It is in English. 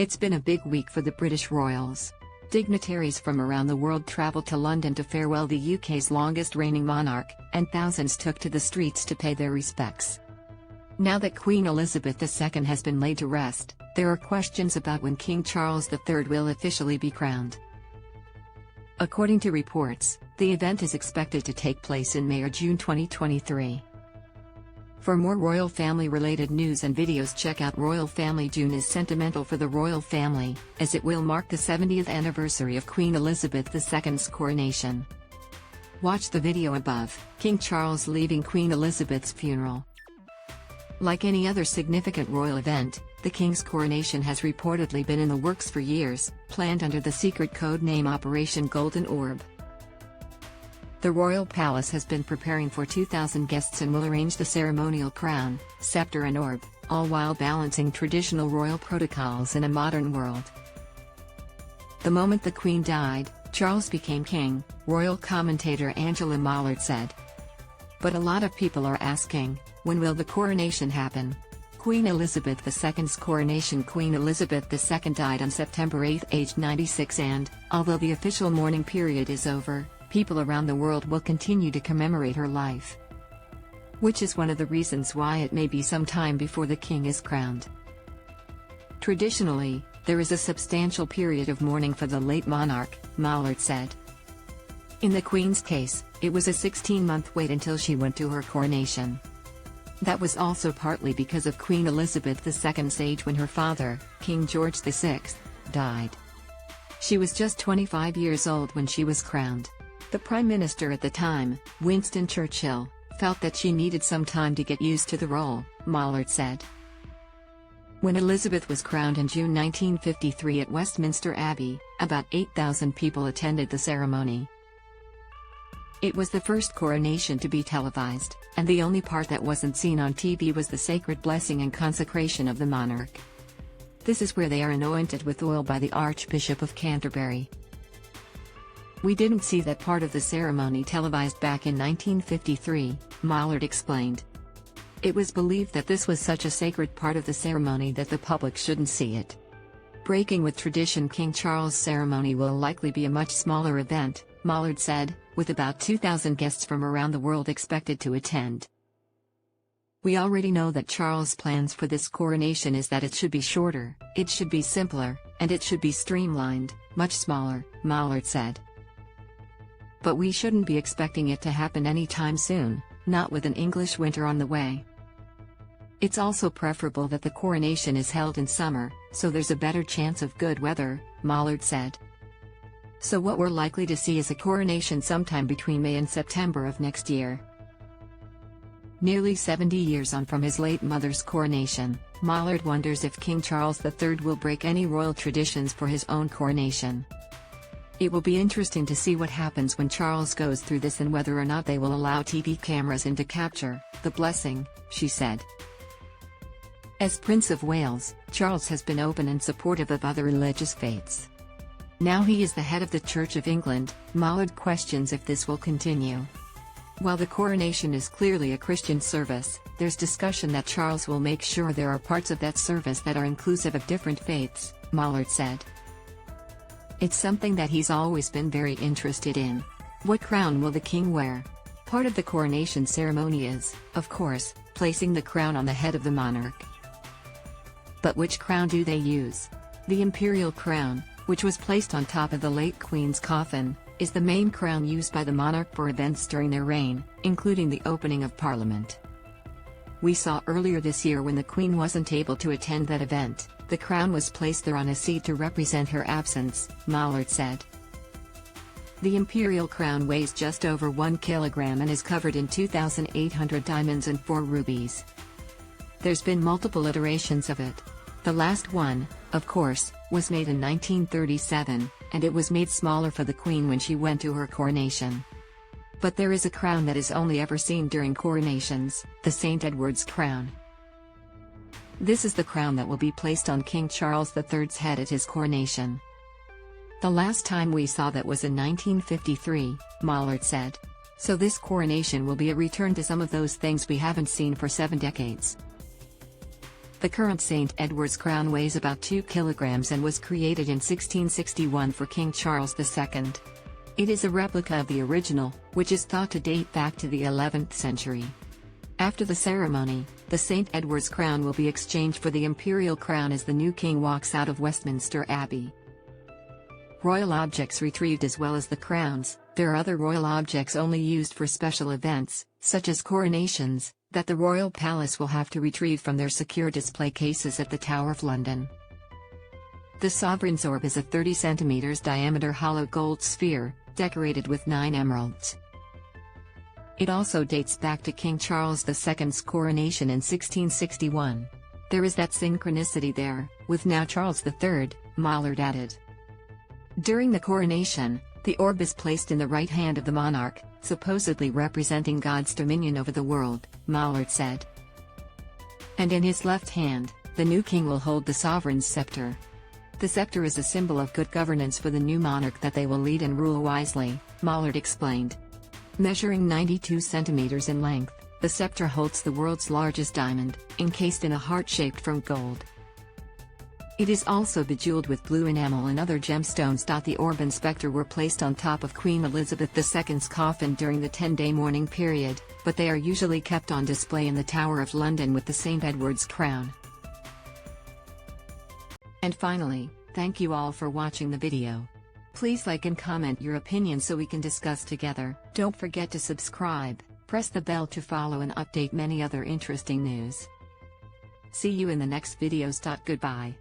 It's been a big week for the British royals. Dignitaries from around the world travelled to London to farewell the UK's longest reigning monarch, and thousands took to the streets to pay their respects. Now that Queen Elizabeth II has been laid to rest, there are questions about when King Charles III will officially be crowned. According to reports, the event is expected to take place in May or June 2023. For more royal family-related news and videos, check out Royal Family. June is sentimental for the royal family, as it will mark the 70th anniversary of Queen Elizabeth II's coronation. Watch the video above. King Charles leaving Queen Elizabeth's funeral. Like any other significant royal event, the King's coronation has reportedly been in the works for years, planned under the secret code name Operation Golden Orb. The royal palace has been preparing for 2,000 guests and will arrange the ceremonial crown, scepter and orb, all while balancing traditional royal protocols in a modern world. The moment the Queen died, Charles became king, royal commentator Angela Mollard said. But a lot of people are asking, when will the coronation happen? Queen Elizabeth II's coronation. Queen Elizabeth II died on September 8, aged 96, and, although the official mourning period is over, people around the world will continue to commemorate her life. Which is one of the reasons why it may be some time before the king is crowned. Traditionally, there is a substantial period of mourning for the late monarch, Mollard said. In the Queen's case, it was a 16-month wait until she went to her coronation. That was also partly because of Queen Elizabeth II's age when her father, King George VI, died. She was just 25 years old when she was crowned. The Prime Minister at the time, Winston Churchill, felt that she needed some time to get used to the role, Mollard said. When Elizabeth was crowned in June 1953 at Westminster Abbey, about 8,000 people attended the ceremony. It was the first coronation to be televised, and the only part that wasn't seen on TV was the sacred blessing and consecration of the monarch. This is where they are anointed with oil by the Archbishop of Canterbury. We didn't see that part of the ceremony televised back in 1953, Mollard explained. It was believed that this was such a sacred part of the ceremony that the public shouldn't see it. Breaking with tradition, King Charles' ceremony will likely be a much smaller event, Mollard said, with about 2,000 guests from around the world expected to attend. We already know that Charles' plans for this coronation is that it should be shorter, it should be simpler, and it should be streamlined, much smaller, Mollard said. But we shouldn't be expecting it to happen anytime soon, not with an English winter on the way. It's also preferable that the coronation is held in summer, so there's a better chance of good weather, Mollard said. So what we're likely to see is a coronation sometime between May and September of next year. Nearly 70 years on from his late mother's coronation, Mollard wonders if King Charles III will break any royal traditions for his own coronation. It will be interesting to see what happens when Charles goes through this and whether or not they will allow TV cameras in to capture the blessing, she said. As Prince of Wales, Charles has been open and supportive of other religious faiths. Now he is the head of the Church of England, Mollard questions if this will continue. While the coronation is clearly a Christian service, there's discussion that Charles will make sure there are parts of that service that are inclusive of different faiths, Mollard said. It's something that he's always been very interested in. What crown will the king wear? Part of the coronation ceremony is, of course, placing the crown on the head of the monarch. But which crown do they use? The imperial crown, which was placed on top of the late Queen's coffin, is the main crown used by the monarch for events during their reign, including the opening of Parliament. We saw earlier this year when the Queen wasn't able to attend that event, the crown was placed there on a seat to represent her absence, Mollard said. The imperial crown weighs just over 1 kilogram and is covered in 2,800 diamonds and 4 rubies. There's been multiple iterations of it. The last one, of course, was made in 1937, and it was made smaller for the Queen when she went to her coronation. But there is a crown that is only ever seen during coronations, the St. Edward's crown. This is the crown that will be placed on King Charles III's head at his coronation. The last time we saw that was in 1953, Mollard said. So this coronation will be a return to some of those things we haven't seen for 7 decades. The current St. Edward's crown weighs about 2 kilograms and was created in 1661 for King Charles II. It is a replica of the original, which is thought to date back to the 11th century. After the ceremony, the St. Edward's crown will be exchanged for the imperial crown as the new king walks out of Westminster Abbey. Royal objects retrieved as well as the crowns. There are other royal objects only used for special events, such as coronations, that the royal palace will have to retrieve from their secure display cases at the Tower of London. The sovereign's orb is a 30 centimeters diameter hollow gold sphere, decorated with 9 emeralds. It also dates back to King Charles II's coronation in 1661. There is that synchronicity there, with now Charles III, Mallard added. During the coronation, the orb is placed in the right hand of the monarch, supposedly representing God's dominion over the world, Mallard said. And in his left hand, the new king will hold the sovereign's scepter. The scepter is a symbol of good governance for the new monarch, that they will lead and rule wisely, Mallard explained. Measuring 92 centimeters in length, the scepter holds the world's largest diamond, encased in a heart shaped from gold. It is also bejeweled with blue enamel and other gemstones. The orb and scepter were placed on top of Queen Elizabeth II's coffin during the 10-day mourning period, but they are usually kept on display in the Tower of London with the St. Edward's crown. And finally, thank you all for watching the video. Please like and comment your opinion so we can discuss together. Don't forget to subscribe, press the bell to follow and update many other interesting news. See you in the next videos. Goodbye.